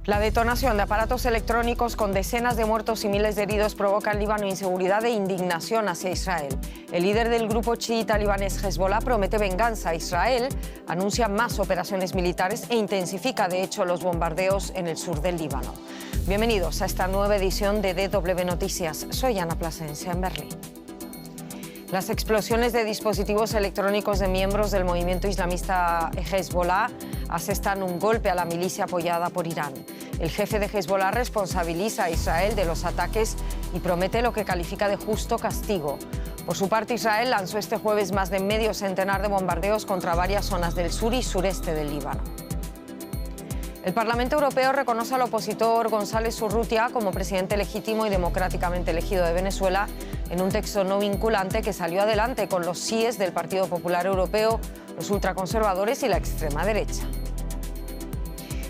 La detonación de aparatos electrónicos con decenas de muertos y miles de heridos provoca en Líbano inseguridad e indignación hacia Israel. El líder del grupo chiita libanés Hezbollah promete venganza a Israel, anuncia más operaciones militares e intensifica, de hecho, los bombardeos en el sur del Líbano. Bienvenidos a esta nueva edición de DW Noticias. Soy Ana Plasencia en Berlín. Las explosiones de dispositivos electrónicos de miembros del movimiento islamista Hezbollah asestan un golpe a la milicia apoyada por Irán. El jefe de Hezbollah responsabiliza a Israel de los ataques y promete lo que califica de justo castigo. Por su parte, Israel lanzó este jueves más de medio centenar de bombardeos contra varias zonas del sur y sureste del Líbano. El Parlamento Europeo reconoce al opositor González Urrutia como presidente legítimo y democráticamente elegido de Venezuela en un texto no vinculante que salió adelante con los síes del Partido Popular Europeo, los ultraconservadores y la extrema derecha.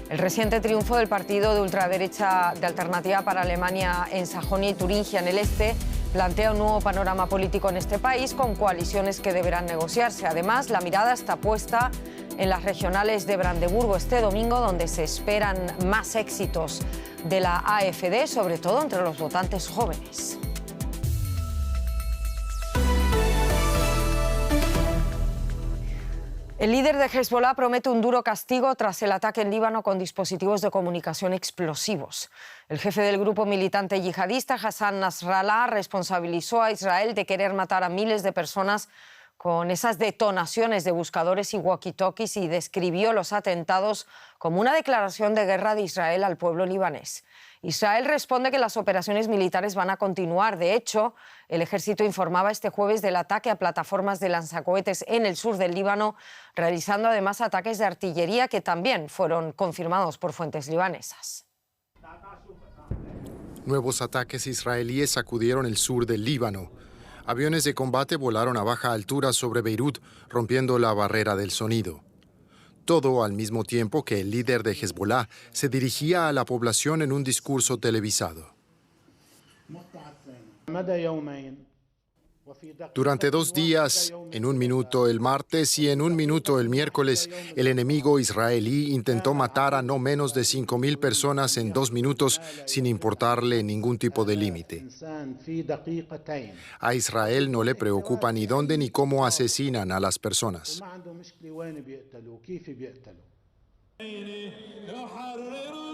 El reciente triunfo del partido de ultraderecha de Alternativa para Alemania en Sajonia y Turingia, en el este, plantea un nuevo panorama político en este país con coaliciones que deberán negociarse. Además, la mirada está puesta en las regionales de Brandeburgo este domingo, donde se esperan más éxitos de la AfD, sobre todo entre los votantes jóvenes. El líder de Hezbollah promete un duro castigo tras el ataque en Líbano con dispositivos de comunicación explosivos. El jefe del grupo militante yihadista, Hassan Nasrallah, responsabilizó a Israel de querer matar a miles de personas con esas detonaciones de buscadores y walkie-talkies y describió los atentados como una declaración de guerra de Israel al pueblo libanés. Israel responde que las operaciones militares van a continuar. De hecho, el ejército informaba este jueves del ataque a plataformas de lanzacohetes en el sur del Líbano, realizando además ataques de artillería que también fueron confirmados por fuentes libanesas. Nuevos ataques israelíes sacudieron el sur del Líbano. Aviones de combate volaron a baja altura sobre Beirut, rompiendo la barrera del sonido. Todo al mismo tiempo que el líder de Hezbollah se dirigía a la población en un discurso televisado. Durante 2 días, en 1 minuto el martes y en 1 minuto el miércoles, el enemigo israelí intentó matar a no menos de 5.000 personas en 2 minutos sin importarle ningún tipo de límite. A Israel no le preocupa ni dónde ni cómo asesinan a las personas.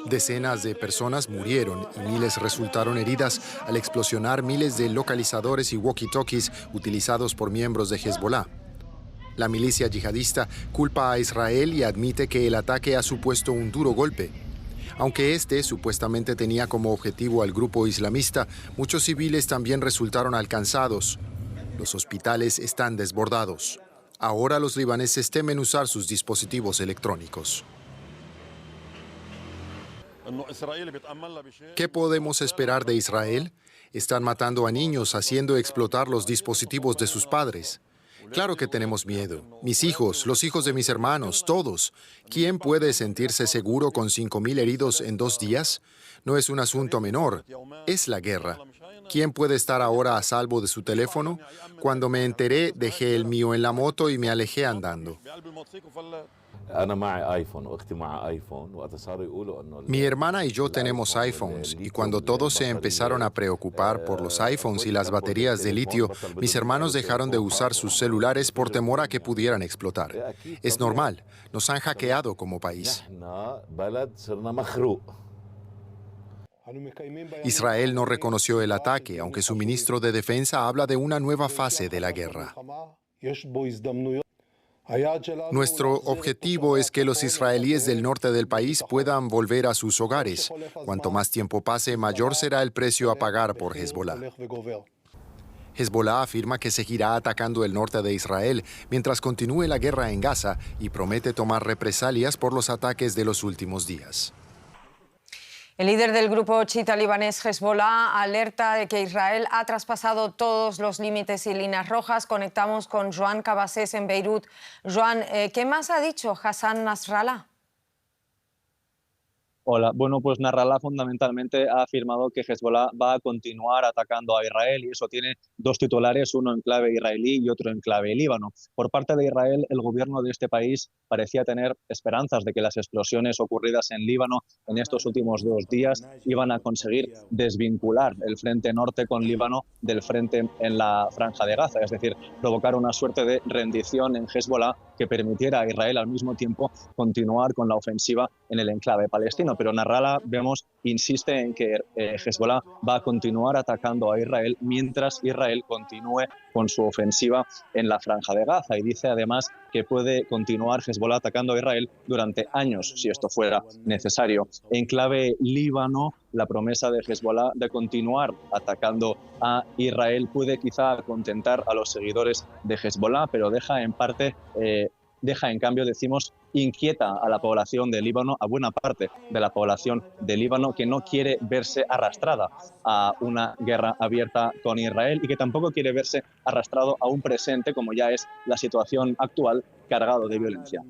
Decenas de personas murieron y miles resultaron heridas al explosionar miles de localizadores y walkie-talkies utilizados por miembros de Hezbollah. La milicia yihadista culpa a Israel y admite que el ataque ha supuesto un duro golpe. Aunque este supuestamente tenía como objetivo al grupo islamista, muchos civiles también resultaron alcanzados. Los hospitales están desbordados. Ahora los libaneses temen usar sus dispositivos electrónicos. ¿Qué podemos esperar de Israel? Están matando a niños, haciendo explotar los dispositivos de sus padres. Claro que tenemos miedo. Mis hijos, los hijos de mis hermanos, todos. ¿Quién puede sentirse seguro con 5.000 heridos en 2 días? No es un asunto menor. Es la guerra. ¿Quién puede estar ahora a salvo de su teléfono? Cuando me enteré, dejé el mío en la moto y me alejé andando. Mi hermana y yo tenemos iPhones y cuando todos se empezaron a preocupar por los iPhones y las baterías de litio, mis hermanos dejaron de usar sus celulares por temor a que pudieran explotar. Es normal, nos han hackeado como país. Israel no reconoció el ataque, aunque su ministro de Defensa habla de una nueva fase de la guerra. Nuestro objetivo es que los israelíes del norte del país puedan volver a sus hogares. Cuanto más tiempo pase, mayor será el precio a pagar por Hezbollah. Hezbollah afirma que seguirá atacando el norte de Israel mientras continúe la guerra en Gaza y promete tomar represalias por los ataques de los últimos días. El líder del grupo chiita libanés Hezbollah alerta de que Israel ha traspasado todos los límites y líneas rojas. Conectamos con Joan Cabasés en Beirut. Joan, ¿qué más ha dicho Hassan Nasrallah? Hola, bueno, pues Nasrallah fundamentalmente ha afirmado que Hezbollah va a continuar atacando a Israel y eso tiene dos titulares, uno en clave israelí y otro en clave líbano. Por parte de Israel, el gobierno de este país parecía tener esperanzas de que las explosiones ocurridas en Líbano en estos últimos 2 días iban a conseguir desvincular el frente norte con Líbano del frente en la franja de Gaza, es decir, provocar una suerte de rendición en Hezbollah que permitiera a Israel al mismo tiempo continuar con la ofensiva en el enclave palestino. Pero Nasrallah, vemos, insiste en que Hezbollah va a continuar atacando a Israel mientras Israel continúe con su ofensiva en la franja de Gaza y dice además que puede continuar Hezbollah atacando a Israel durante años si esto fuera necesario. En clave líbano, la promesa de Hezbollah de continuar atacando a Israel puede quizá contentar a los seguidores de Hezbollah, pero deja en cambio, decimos, inquieta a la población de Líbano, a buena parte de la población de Líbano, que no quiere verse arrastrada a una guerra abierta con Israel y que tampoco quiere verse arrastrado a un presente, como ya es la situación actual, cargado de violencia.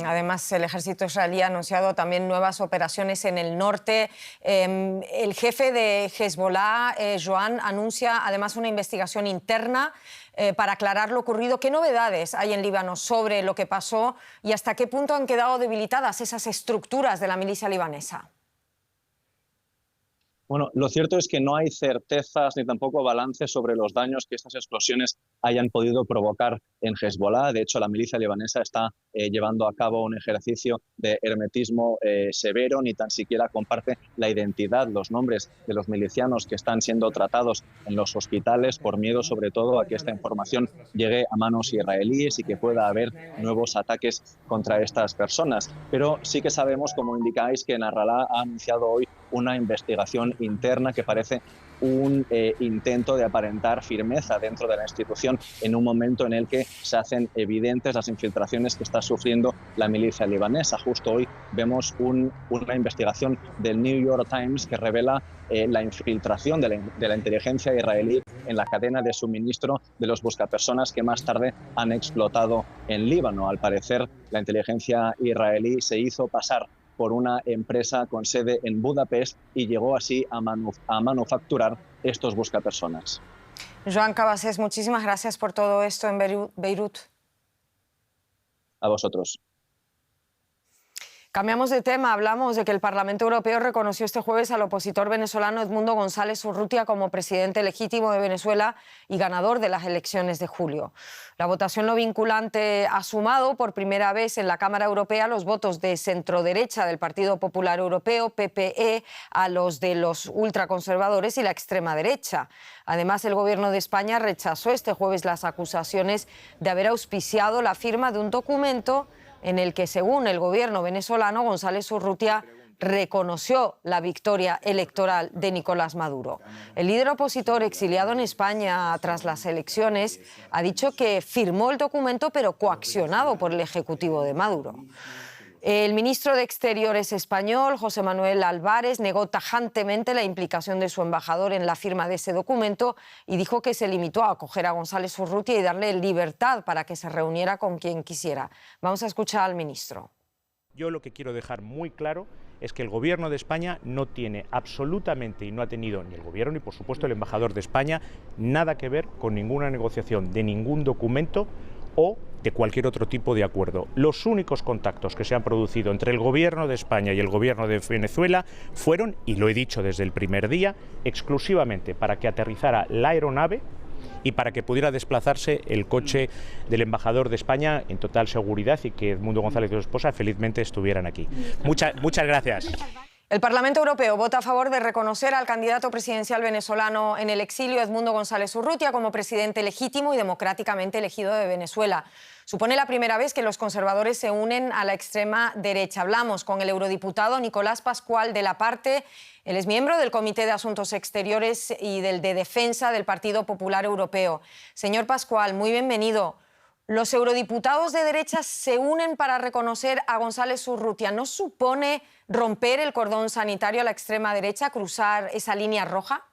Además, el ejército israelí ha anunciado también nuevas operaciones en el norte. El jefe de Hezbollah, Joan, anuncia además una investigación interna para aclarar lo ocurrido. ¿Qué novedades hay en Líbano sobre lo que pasó y hasta qué punto han quedado debilitadas esas estructuras de la milicia libanesa? Bueno, lo cierto es que no hay certezas ni tampoco balances sobre los daños que estas explosiones hayan podido provocar en Hezbollah. De hecho, la milicia libanesa está llevando a cabo un ejercicio de hermetismo severo, ni tan siquiera comparte la identidad, los nombres de los milicianos que están siendo tratados en los hospitales por miedo sobre todo a que esta información llegue a manos israelíes y que pueda haber nuevos ataques contra estas personas. Pero sí que sabemos, como indicáis, que Nasrallah ha anunciado hoy una investigación interna que parece un intento de aparentar firmeza dentro de la institución en un momento en el que se hacen evidentes las infiltraciones que está sufriendo la milicia libanesa. Justo hoy vemos una investigación del New York Times que revela la infiltración de la inteligencia israelí en la cadena de suministro de los buscapersonas que más tarde han explotado en Líbano. Al parecer, la inteligencia israelí se hizo pasar por una empresa con sede en Budapest y llegó así a manufacturar estos buscapersonas. Joan Cabasés, muchísimas gracias por todo esto en Beirut. A vosotros. Cambiamos de tema, hablamos de que el Parlamento Europeo reconoció este jueves al opositor venezolano Edmundo González Urrutia como presidente legítimo de Venezuela y ganador de las elecciones de julio. La votación no vinculante ha sumado por primera vez en la Cámara Europea los votos de centroderecha del Partido Popular Europeo, PPE, a los de los ultraconservadores y la extrema derecha. Además, el Gobierno de España rechazó este jueves las acusaciones de haber auspiciado la firma de un documento en el que, según el gobierno venezolano, González Urrutia reconoció la victoria electoral de Nicolás Maduro. El líder opositor exiliado en España tras las elecciones ha dicho que firmó el documento pero coaccionado por el Ejecutivo de Maduro. El ministro de Exteriores español, José Manuel Álvarez, negó tajantemente la implicación de su embajador en la firma de ese documento y dijo que se limitó a acoger a González Urrutia y darle libertad para que se reuniera con quien quisiera. Vamos a escuchar al ministro. Yo lo que quiero dejar muy claro es que el Gobierno de España no tiene absolutamente, y no ha tenido ni el Gobierno ni por supuesto el embajador de España, nada que ver con ninguna negociación de ningún documento o de cualquier otro tipo de acuerdo. Los únicos contactos que se han producido entre el Gobierno de España y el Gobierno de Venezuela fueron, y lo he dicho desde el primer día, exclusivamente para que aterrizara la aeronave y para que pudiera desplazarse el coche del embajador de España en total seguridad y que Edmundo González y su esposa felizmente estuvieran aquí. Muchas gracias. El Parlamento Europeo vota a favor de reconocer al candidato presidencial venezolano en el exilio, Edmundo González Urrutia, como presidente legítimo y democráticamente elegido de Venezuela. Supone la primera vez que los conservadores se unen a la extrema derecha. Hablamos con el eurodiputado Nicolás Pascual de la Parte. Él es miembro del Comité de Asuntos Exteriores y del de Defensa del Partido Popular Europeo. Señor Pascual, muy bienvenido. Los eurodiputados de derecha se unen para reconocer a González Urrutia. ¿No supone romper el cordón sanitario a la extrema derecha, cruzar esa línea roja?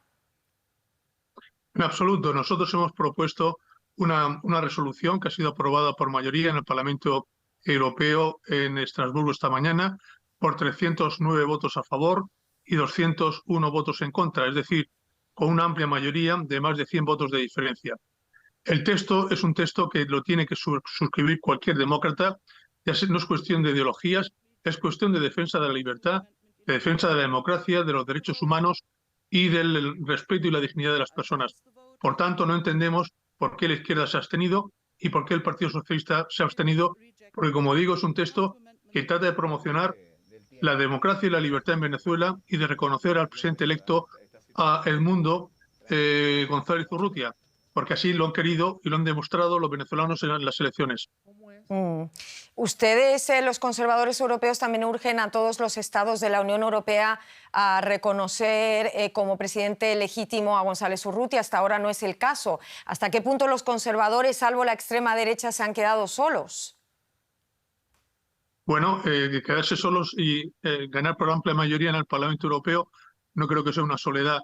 En absoluto. Nosotros hemos propuesto una resolución que ha sido aprobada por mayoría en el Parlamento Europeo en Estrasburgo esta mañana por 309 votos a favor y 201 votos en contra, es decir, con una amplia mayoría de más de 100 votos de diferencia. El texto es un texto que lo tiene que suscribir cualquier demócrata, ya no es cuestión de ideologías, es cuestión de defensa de la libertad, de defensa de la democracia, de los derechos humanos y del respeto y la dignidad de las personas. Por tanto, no entendemos por qué la izquierda se ha abstenido y por qué el Partido Socialista se ha abstenido, porque, como digo, es un texto que trata de promocionar la democracia y la libertad en Venezuela y de reconocer al presidente electo, a Edmundo González Urrutia, porque así lo han querido y lo han demostrado los venezolanos en las elecciones. Ustedes, los conservadores europeos, también urgen a todos los estados de la Unión Europea a reconocer como presidente legítimo a González Urrutia. Hasta ahora no es el caso. ¿Hasta qué punto los conservadores, salvo la extrema derecha, se han quedado solos? Bueno, quedarse solos y ganar por amplia mayoría en el Parlamento Europeo no creo que sea una soledad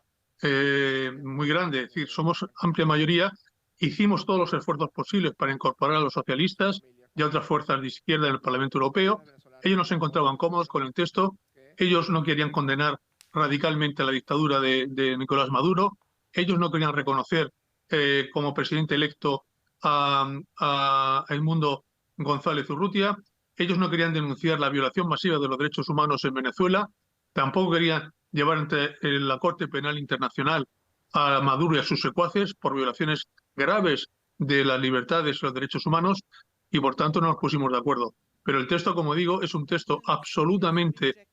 muy grande. Es decir, somos amplia mayoría. Hicimos todos los esfuerzos posibles para incorporar a los socialistas y a otras fuerzas de izquierda en el Parlamento Europeo. Ellos no se encontraban cómodos con el texto. Ellos no querían condenar radicalmente a la dictadura de Nicolás Maduro. Ellos no querían reconocer como presidente electo a Edmundo González Urrutia. Ellos no querían denunciar la violación masiva de los derechos humanos en Venezuela. Tampoco querían llevar ante la Corte Penal Internacional a Maduro y a sus secuaces por violaciones graves de las libertades y los derechos humanos, y por tanto no nos pusimos de acuerdo. Pero el texto, como digo, es un texto absolutamente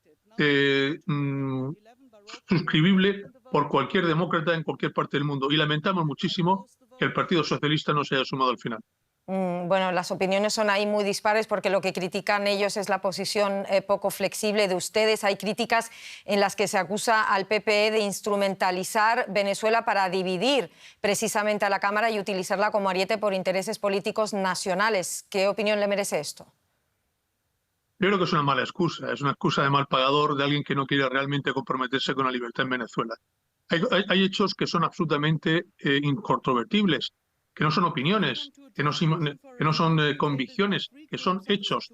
suscribible por cualquier demócrata en cualquier parte del mundo, y lamentamos muchísimo que el Partido Socialista no se haya sumado al final. Bueno, las opiniones son ahí muy dispares porque lo que critican ellos es la posición poco flexible de ustedes. Hay críticas en las que se acusa al PPE de instrumentalizar Venezuela para dividir precisamente a la Cámara y utilizarla como ariete por intereses políticos nacionales. ¿Qué opinión le merece esto? Yo creo que es una mala excusa, es una excusa de mal pagador de alguien que no quiere realmente comprometerse con la libertad en Venezuela. Hay hechos que son absolutamente incontrovertibles, que no son opiniones, que no son convicciones, que son hechos.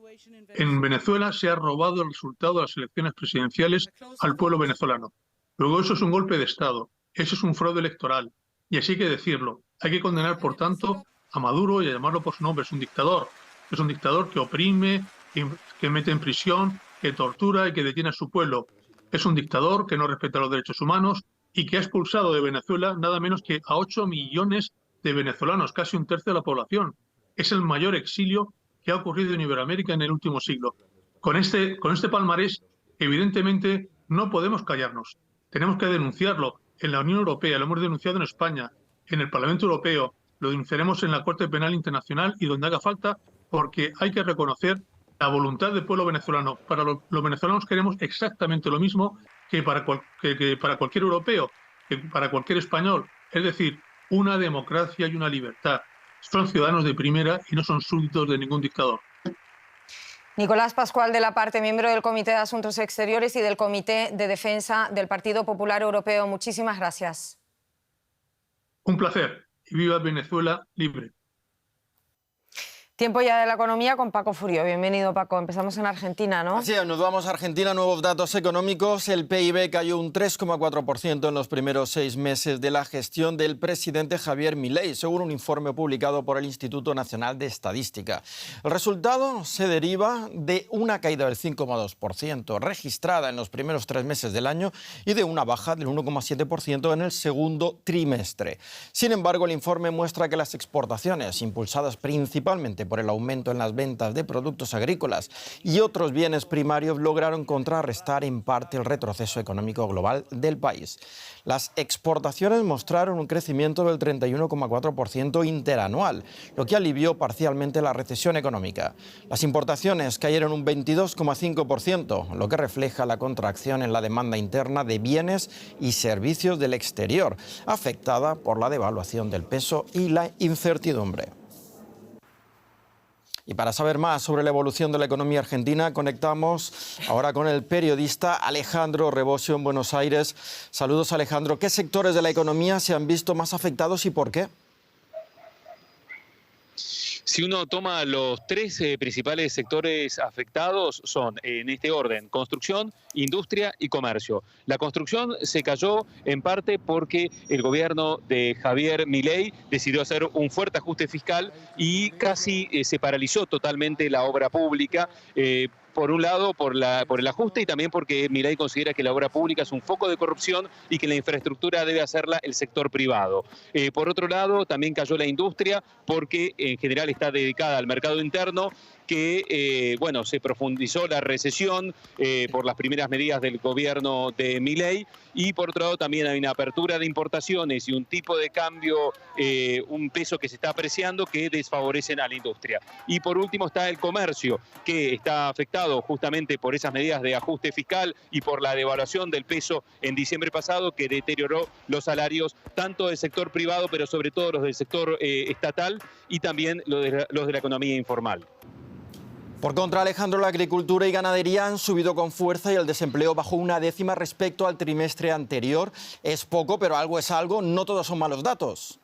En Venezuela se ha robado el resultado de las elecciones presidenciales al pueblo venezolano. Luego eso es un golpe de Estado, eso es un fraude electoral, y así hay que decirlo. Hay que condenar, por tanto, a Maduro y a llamarlo por su nombre. Es un dictador que oprime, que mete en prisión, que tortura y que detiene a su pueblo. Es un dictador que no respeta los derechos humanos y que ha expulsado de Venezuela nada menos que a 8 millones de venezolanos, casi un tercio de la población. Es el mayor exilio que ha ocurrido en Iberoamérica en el último siglo. Con este palmarés, evidentemente, no podemos callarnos. Tenemos que denunciarlo en la Unión Europea, lo hemos denunciado en España, en el Parlamento Europeo, lo denunciaremos en la Corte Penal Internacional y donde haga falta, porque hay que reconocer la voluntad del pueblo venezolano. Para los venezolanos queremos exactamente lo mismo que para cualquier europeo, que para cualquier español. Es decir, una democracia y una libertad. Son ciudadanos de primera y no son súbditos de ningún dictador. Nicolás Pascual de la Parte, miembro del Comité de Asuntos Exteriores y del Comité de Defensa del Partido Popular Europeo. Muchísimas gracias. Un placer. Y viva Venezuela libre. Tiempo ya de la economía con Paco Furio. Bienvenido, Paco. Empezamos en Argentina, ¿no? Así es, nos vamos a Argentina. Nuevos datos económicos. El PIB cayó un 3,4% en los primeros 6 meses de la gestión del presidente Javier Milei, según un informe publicado por el Instituto Nacional de Estadística. El resultado se deriva de una caída del 5,2% registrada en los primeros 3 meses del año y de una baja del 1,7% en el segundo trimestre. Sin embargo, el informe muestra que las exportaciones, impulsadas principalmente por el aumento en las ventas de productos agrícolas y otros bienes primarios, lograron contrarrestar en parte el retroceso económico global del país. Las exportaciones mostraron un crecimiento del 31,4% interanual, lo que alivió parcialmente la recesión económica. Las importaciones cayeron un 22,5%, lo que refleja la contracción en la demanda interna de bienes y servicios del exterior, afectada por la devaluación del peso y la incertidumbre. Y para saber más sobre la evolución de la economía argentina, conectamos ahora con el periodista Alejandro Rebosio en Buenos Aires. Saludos, Alejandro. ¿Qué sectores de la economía se han visto más afectados y por qué? Si uno toma los tres principales sectores afectados son, en este orden, construcción, industria y comercio. La construcción se cayó en parte porque el gobierno de Javier Milei decidió hacer un fuerte ajuste fiscal y casi se paralizó totalmente la obra pública. Por un lado, por el ajuste y también porque Milei considera que la obra pública es un foco de corrupción y que la infraestructura debe hacerla el sector privado. Por otro lado, también cayó la industria porque en general está dedicada al mercado interno, que se profundizó la recesión por las primeras medidas del gobierno de Milei, y por otro lado también hay una apertura de importaciones y un tipo de cambio, un peso que se está apreciando que desfavorecen a la industria. Y por último está el comercio, que está afectado justamente por esas medidas de ajuste fiscal y por la devaluación del peso en diciembre pasado, que deterioró los salarios tanto del sector privado, pero sobre todo los del sector estatal, y también los de la economía informal. Por contra, Alejandro, la agricultura y ganadería han subido con fuerza y el desempleo bajó 1/10 respecto al trimestre anterior. Es poco, pero algo es algo, no todos son malos datos.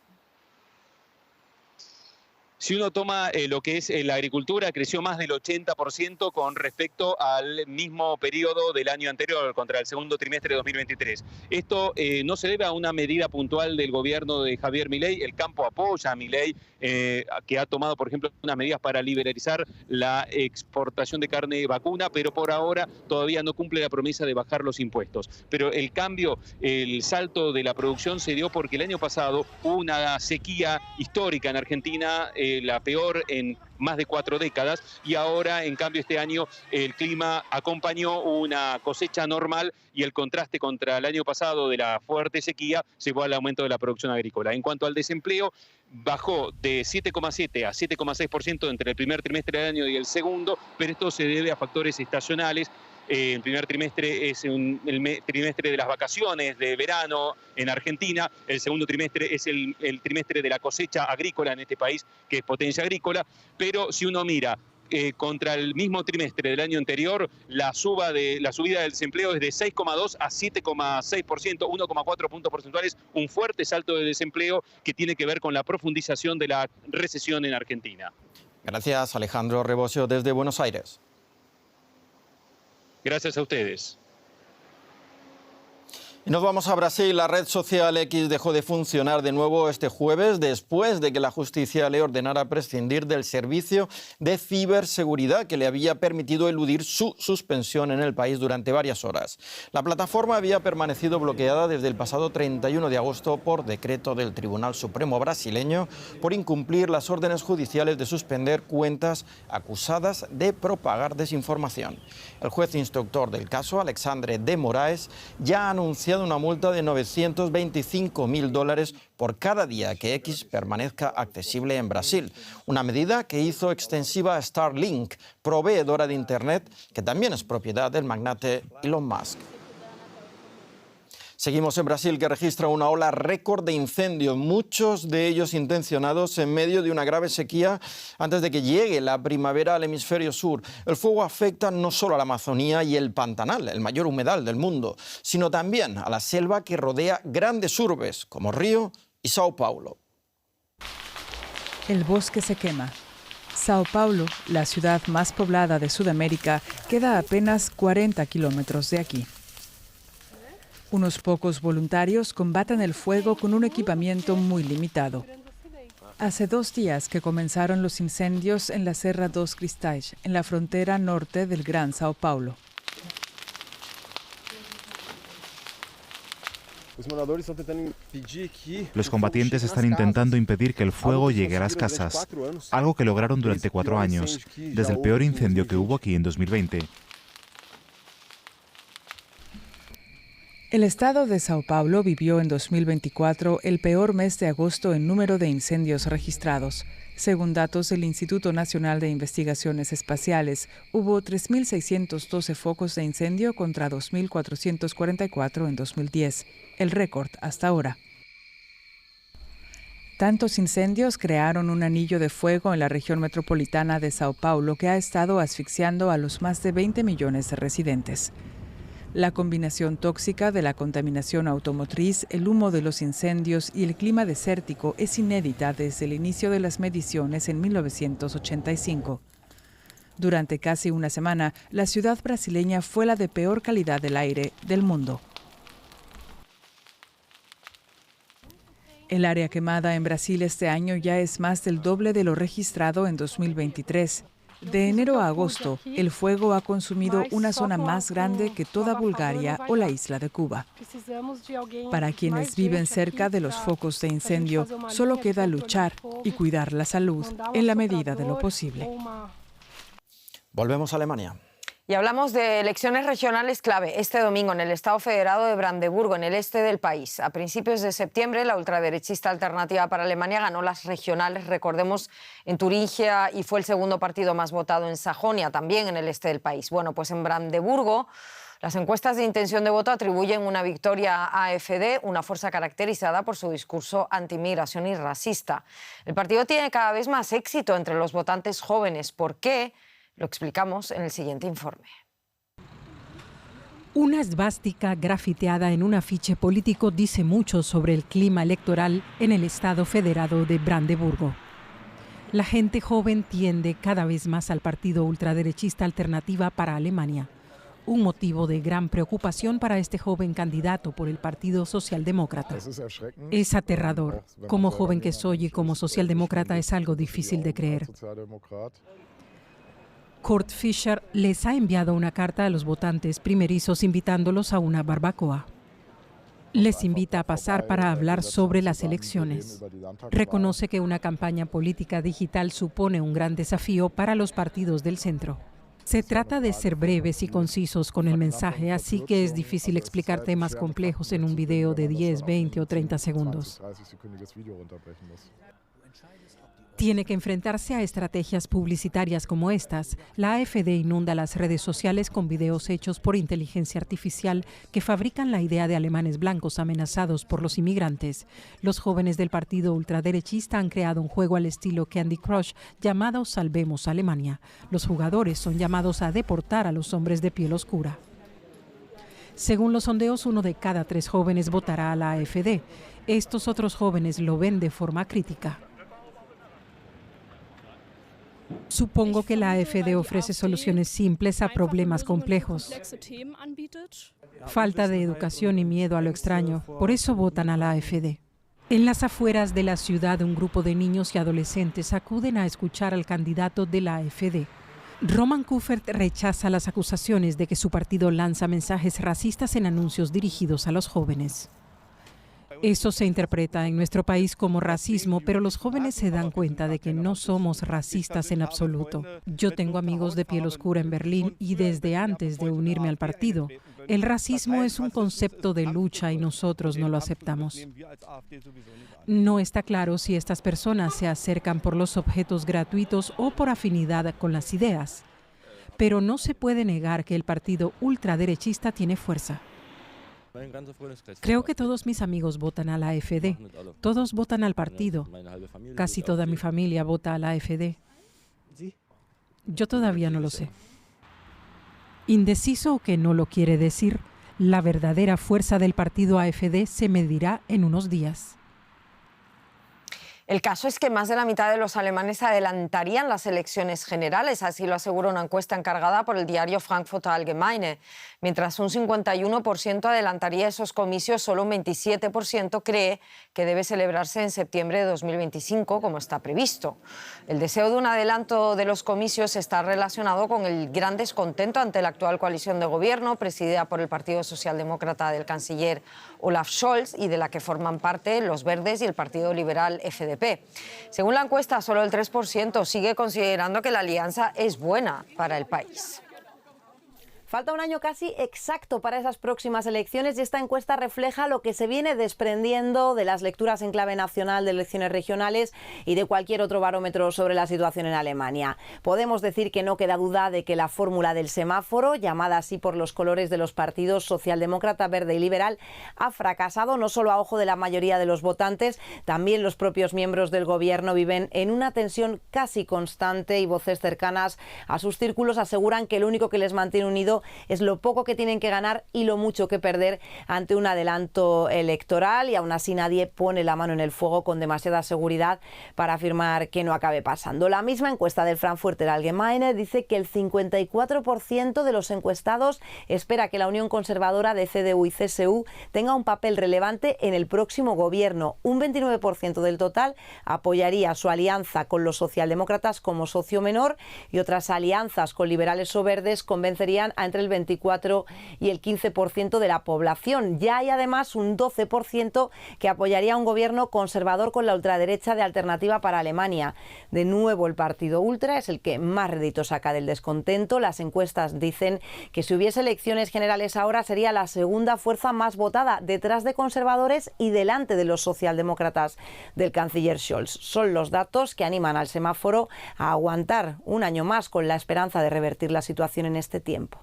Si uno toma lo que es la agricultura, creció más del 80% con respecto al mismo periodo del año anterior, contra el segundo trimestre de 2023. Esto no se debe a una medida puntual del gobierno de Javier Milei. El campo apoya a Milei, que ha tomado, por ejemplo, unas medidas para liberalizar la exportación de carne vacuna, pero por ahora todavía no cumple la promesa de bajar los impuestos. Pero el cambio, el salto de la producción se dio porque el año pasado hubo una sequía histórica en Argentina, la peor en más de 4 décadas, y ahora, en cambio, este año el clima acompañó una cosecha normal y el contraste contra el año pasado de la fuerte sequía llevó al aumento de la producción agrícola. En cuanto al desempleo, bajó de 7,7 a 7,6% entre el primer trimestre del año y el segundo, pero esto se debe a factores estacionales. El primer trimestre es el trimestre de las vacaciones de verano en Argentina. El segundo trimestre es el trimestre de la cosecha agrícola en este país, que es potencia agrícola. Pero si uno mira contra el mismo trimestre del año anterior, la subida del desempleo es de 6,2 a 7,6%, 1,4 puntos porcentuales, un fuerte salto de desempleo que tiene que ver con la profundización de la recesión en Argentina. Gracias, Alejandro Rebosio, desde Buenos Aires. Gracias a ustedes. Y nos vamos a Brasil. La red social X dejó de funcionar de nuevo este jueves después de que la justicia le ordenara prescindir del servicio de ciberseguridad que le había permitido eludir su suspensión en el país durante varias horas. La plataforma había permanecido bloqueada desde el pasado 31 de agosto por decreto del Tribunal Supremo brasileño por incumplir las órdenes judiciales de suspender cuentas acusadas de propagar desinformación. El juez instructor del caso, Alexandre de Moraes, ya ha anunciado una multa de $925.000 por cada día que X permanezca accesible en Brasil. Una medida que hizo extensiva a Starlink, proveedora de Internet, que también es propiedad del magnate Elon Musk. Seguimos en Brasil, que registra una ola récord de incendios, muchos de ellos intencionados en medio de una grave sequía antes de que llegue la primavera al hemisferio sur. El fuego afecta no solo a la Amazonía y el Pantanal, el mayor humedal del mundo, sino también a la selva que rodea grandes urbes como Río y Sao Paulo. El bosque se quema. Sao Paulo, la ciudad más poblada de Sudamérica, queda a apenas 40 kilómetros de aquí. Unos pocos voluntarios combaten el fuego con un equipamiento muy limitado. Hace 2 días que comenzaron los incendios en la Serra dos Cristais, en la frontera norte del Gran Sao Paulo. Los combatientes están intentando impedir que el fuego llegue a las casas, algo que lograron durante 4 años, desde el peor incendio que hubo aquí en 2020. El estado de Sao Paulo vivió en 2024 el peor mes de agosto en número de incendios registrados. Según datos del Instituto Nacional de Investigaciones Espaciales, hubo 3.612 focos de incendio contra 2.444 en 2010, el récord hasta ahora. Tantos incendios crearon un anillo de fuego en la región metropolitana de Sao Paulo que ha estado asfixiando a los más de 20 millones de residentes. La combinación tóxica de la contaminación automotriz, el humo de los incendios y el clima desértico es inédita desde el inicio de las mediciones en 1985. Durante casi una semana, la ciudad brasileña fue la de peor calidad del aire del mundo. El área quemada en Brasil este año ya es más del doble de lo registrado en 2023. De enero a agosto, el fuego ha consumido una zona más grande que toda Bulgaria o la isla de Cuba. Para quienes viven cerca de los focos de incendio, solo queda luchar y cuidar la salud en la medida de lo posible. Volvemos a Alemania. Y hablamos de elecciones regionales clave este domingo en el Estado Federado de Brandeburgo, en el este del país. A principios de septiembre, la ultraderechista Alternativa para Alemania ganó las regionales, recordemos, en Turingia, y fue el segundo partido más votado en Sajonia, también en el este del país. Bueno, pues en Brandeburgo, las encuestas de intención de voto atribuyen una victoria a AfD, una fuerza caracterizada por su discurso antimigración y racista. El partido tiene cada vez más éxito entre los votantes jóvenes. ¿Por qué? Lo explicamos en el siguiente informe. Una esvástica grafiteada en un afiche político dice mucho sobre el clima electoral en el Estado Federado de Brandeburgo. La gente joven tiende cada vez más al partido ultraderechista Alternativa para Alemania, un motivo de gran preocupación para este joven candidato por el Partido Socialdemócrata. Es aterrador. Como joven que soy y como socialdemócrata es algo difícil de creer. Kurt Fischer les ha enviado una carta a los votantes primerizos invitándolos a una barbacoa. Les invita a pasar para hablar sobre las elecciones. Reconoce que una campaña política digital supone un gran desafío para los partidos del centro. Se trata de ser breves y concisos con el mensaje, así que es difícil explicar temas complejos en un video de 10, 20 o 30 segundos. Tiene que enfrentarse a estrategias publicitarias como estas. La AfD inunda las redes sociales con videos hechos por inteligencia artificial que fabrican la idea de alemanes blancos amenazados por los inmigrantes. Los jóvenes del partido ultraderechista han creado un juego al estilo Candy Crush llamado Salvemos Alemania. Los jugadores son llamados a deportar a los hombres de piel oscura. Según los sondeos, 1 de cada 3 jóvenes votará a la AfD. Estos otros jóvenes lo ven de forma crítica. Supongo que la AfD ofrece soluciones simples a problemas complejos. Falta de educación y miedo a lo extraño. Por eso votan a la AfD. En las afueras de la ciudad, un grupo de niños y adolescentes acuden a escuchar al candidato de la AfD. Roman Kuffert rechaza las acusaciones de que su partido lanza mensajes racistas en anuncios dirigidos a los jóvenes. Eso se interpreta en nuestro país como racismo, pero los jóvenes se dan cuenta de que no somos racistas en absoluto. Yo tengo amigos de piel oscura en Berlín y desde antes de unirme al partido. El racismo es un concepto de lucha y nosotros no lo aceptamos. No está claro si estas personas se acercan por los objetos gratuitos o por afinidad con las ideas. Pero no se puede negar que el partido ultraderechista tiene fuerza. Creo que todos mis amigos votan a la AfD. Todos votan al partido. Casi toda mi familia vota a la AfD. Yo todavía no lo sé. Indeciso o que no lo quiere decir, la verdadera fuerza del partido AfD se medirá en unos días. El caso es que más de la mitad de los alemanes adelantarían las elecciones generales, así lo asegura una encuesta encargada por el diario Frankfurter Allgemeine. Mientras un 51% adelantaría esos comicios, solo un 27% cree que debe celebrarse en septiembre de 2025, como está previsto. El deseo de un adelanto de los comicios está relacionado con el gran descontento ante la actual coalición de gobierno, presidida por el Partido Socialdemócrata del canciller Olaf Scholz y de la que forman parte los Verdes y el Partido Liberal FDP. Según la encuesta, solo el 3% sigue considerando que la alianza es buena para el país. Falta un año casi exacto para esas próximas elecciones y esta encuesta refleja lo que se viene desprendiendo de las lecturas en clave nacional de elecciones regionales y de cualquier otro barómetro sobre la situación en Alemania. Podemos decir que no queda duda de que la fórmula del semáforo, llamada así por los colores de los partidos socialdemócrata, verde y liberal, ha fracasado no solo a ojo de la mayoría de los votantes, también los propios miembros del gobierno viven en una tensión casi constante y voces cercanas a sus círculos aseguran que lo único que les mantiene unido momento es lo poco que tienen que ganar y lo mucho que perder ante un adelanto electoral, y aún así nadie pone la mano en el fuego con demasiada seguridad para afirmar que no acabe pasando. La misma encuesta del Frankfurter Allgemeine dice que el 54% de los encuestados espera que la unión conservadora de CDU y CSU tenga un papel relevante en el próximo gobierno. Un 29% del total apoyaría su alianza con los socialdemócratas como socio menor, y otras alianzas con liberales o verdes convencerían a entre el 24 y el 15% de la población. Ya hay además un 12% que apoyaría un gobierno conservador con la ultraderecha de Alternativa para Alemania. De nuevo, el partido ultra es el que más rédito saca del descontento. Las encuestas dicen que si hubiese elecciones generales ahora sería la segunda fuerza más votada, detrás de conservadores y delante de los socialdemócratas del canciller Scholz. Son los datos que animan al semáforo a aguantar un año más con la esperanza de revertir la situación en este tiempo.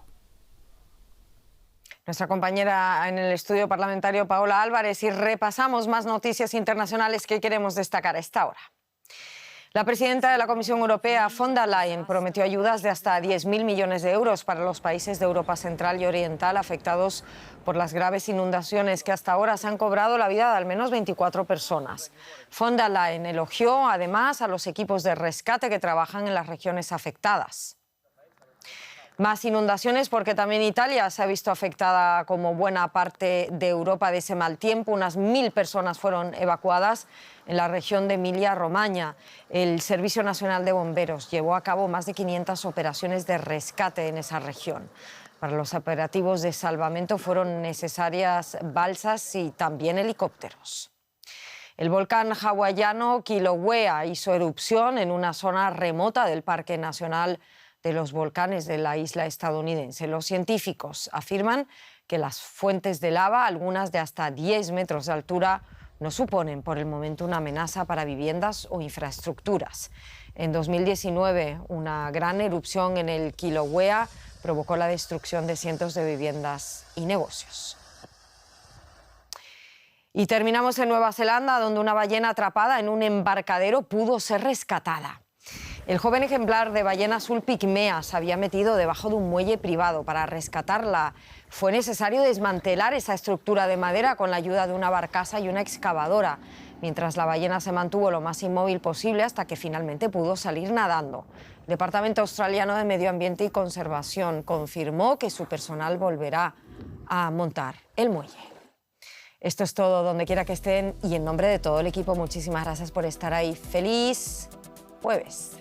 Nuestra compañera en el estudio parlamentario, Paola Álvarez, y repasamos más noticias internacionales que queremos destacar a esta hora. La presidenta de la Comisión Europea, von der Leyen, prometió ayudas de hasta 10.000 millones de euros para los países de Europa Central y Oriental afectados por las graves inundaciones que hasta ahora se han cobrado la vida de al menos 24 personas. Von der Leyen elogió además a los equipos de rescate que trabajan en las regiones afectadas. Más inundaciones porque también Italia se ha visto afectada como buena parte de Europa de ese mal tiempo. Unas 1.000 personas fueron evacuadas en la región de Emilia-Romagna. El Servicio Nacional de Bomberos llevó a cabo más de 500 operaciones de rescate en esa región. Para los operativos de salvamento fueron necesarias balsas y también helicópteros. El volcán hawaiano Kilauea hizo erupción en una zona remota del Parque Nacional de los Volcanes de la isla estadounidense. Los científicos afirman que las fuentes de lava, algunas de hasta 10 metros de altura, no suponen por el momento una amenaza para viviendas o infraestructuras. En 2019, una gran erupción en el Kilauea provocó la destrucción de cientos de viviendas y negocios. Y terminamos en Nueva Zelanda, donde una ballena atrapada en un embarcadero pudo ser rescatada. El joven ejemplar de ballena azul pigmea se había metido debajo de un muelle privado. Para rescatarla fue necesario desmantelar esa estructura de madera con la ayuda de una barcaza y una excavadora, mientras la ballena se mantuvo lo más inmóvil posible hasta que finalmente pudo salir nadando. El Departamento Australiano de Medio Ambiente y Conservación confirmó que su personal volverá a montar el muelle. Esto es todo, donde quiera que estén, y en nombre de todo el equipo, muchísimas gracias por estar ahí. ¡Feliz jueves!